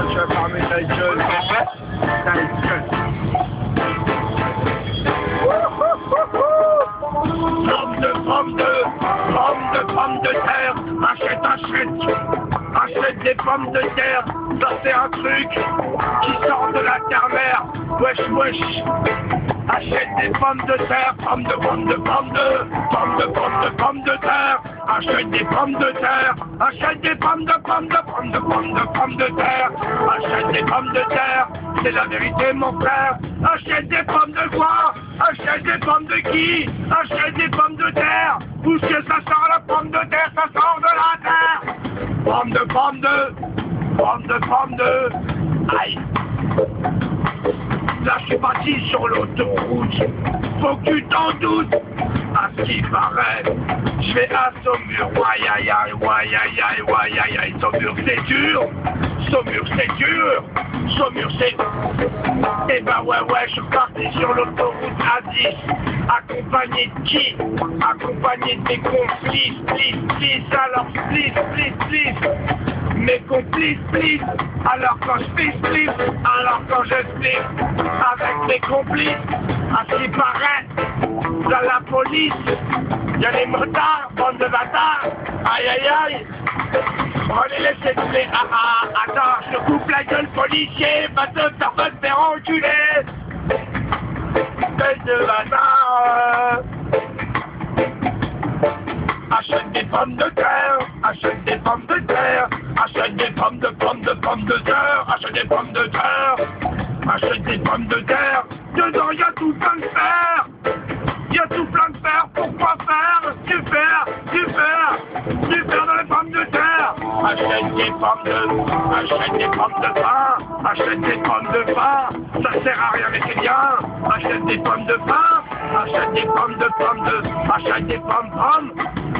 Tu vas fermer ta gueule. Ta gueule. Pommes de terre, achète des pommes de terre, ça c'est un truc qui sort de la terre-mère, wesh, achète des pommes de terre, pommes de terre, achète des pommes de terre, achète des pommes de terre, achète des pommes de terre, c'est la vérité mon frère, achète des pommes de quoi, achète des pommes de qui, achète des pommes de terre, où est-ce que ça sort la pomme de terre, ça sort de la terre, pomme de, aïe. Là je suis parti sur l'autoroute, faut que tu t'en doutes, à ce qui paraît, je vais à Saumur, aïe, Saumur c'est dur, Saumur c'est... Eh ben ouais, je suis parti sur l'autoroute A10, accompagné de qui? Accompagné de mes complices, alors please. Mes complices, alors quand je spliff, avec mes complices, à ce qui paraît, dans la police, y'a les motards, bande de bâtards, aïe, on va les laisser tuer, attends, je te coupe la gueule policier, va te faire enculer, bête de bâtard. Achète des pommes de terre, achète des pommes de terre, achète des pommes de terre, achète des pommes de terre, achète des pommes de terre, dedans y'a tout plein de fer, pourquoi faire, du fer dans les pommes de terre, achète des pommes de pain, ça sert à rien mais c'est bien, achète des pommes de pain, achète des pommes de achète des pommes,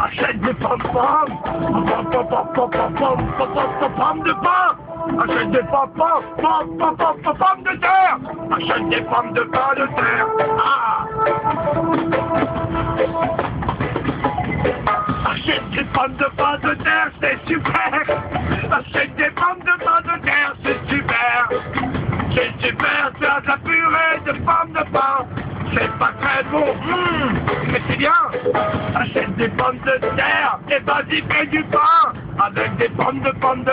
achète des pommes de pain, achète des pommes de terre, achète des pommes de pain de terre, achète des pommes de pain de terre, c'est super, achète des pommes de pain de terre, c'est super, faire de la purée de pommes de pain, c'est pas très bon, mais c'est bien, achète des pommes de terre, et vas-y fais du pain, avec des pommes de pain,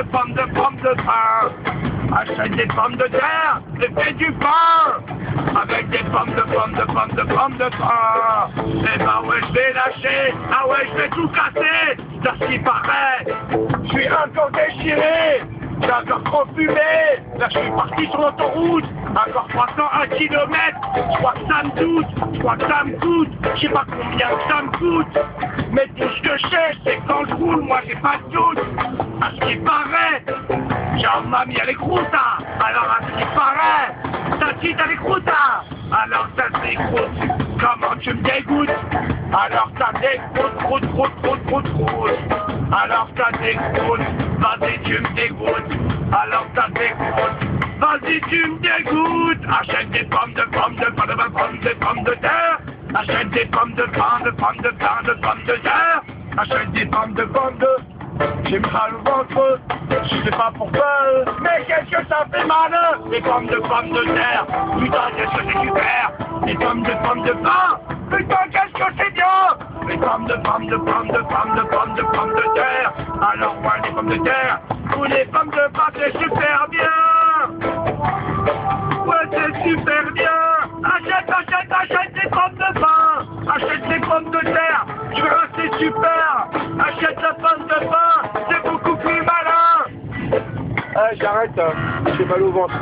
achète des pommes de terre, et fais du pain, avec des pommes de pain, et ben ouais je vais lâcher, je vais tout casser, dans ce qui paraît, je suis encore déchiré, j'ai encore trop fumé, là je suis parti sur l'autoroute, encore 301 km, je crois que ça me coûte, je sais pas combien ça me coûte, mais tout ce que je sais, c'est que quand je roule, moi j'ai pas de doute, à ce qui paraît, j'ai mamie à l'écrouta, alors à ce qui paraît, ta petite à l'écrouta, alors ça s'écroute, comment tu me dégoûtes, alors ça dégoûte, alors ça dégoûte, vas-y tu me dégoûtes, alors ça dégoûte, vas-y tu me dégoûtes, achète des pommes de terre, achète des pommes de terre, achète des pommes de j'ai mal au ventre, je sais pas pourquoi, mais qu'est-ce que ça fait mal, les pommes de terre, putain qu'est-ce que c'est super, les pommes de pain, putain qu'est-ce que c'est bien, les pommes de terre, alors ouais les pommes de terre, ou les pommes de pain c'est super bien, ouais c'est super bien, achète des pommes de pain, achète des pommes de terre, tu verras c'est super, achète la pomme de pain, c'est beaucoup plus malin. J'arrête, j'ai mal au ventre.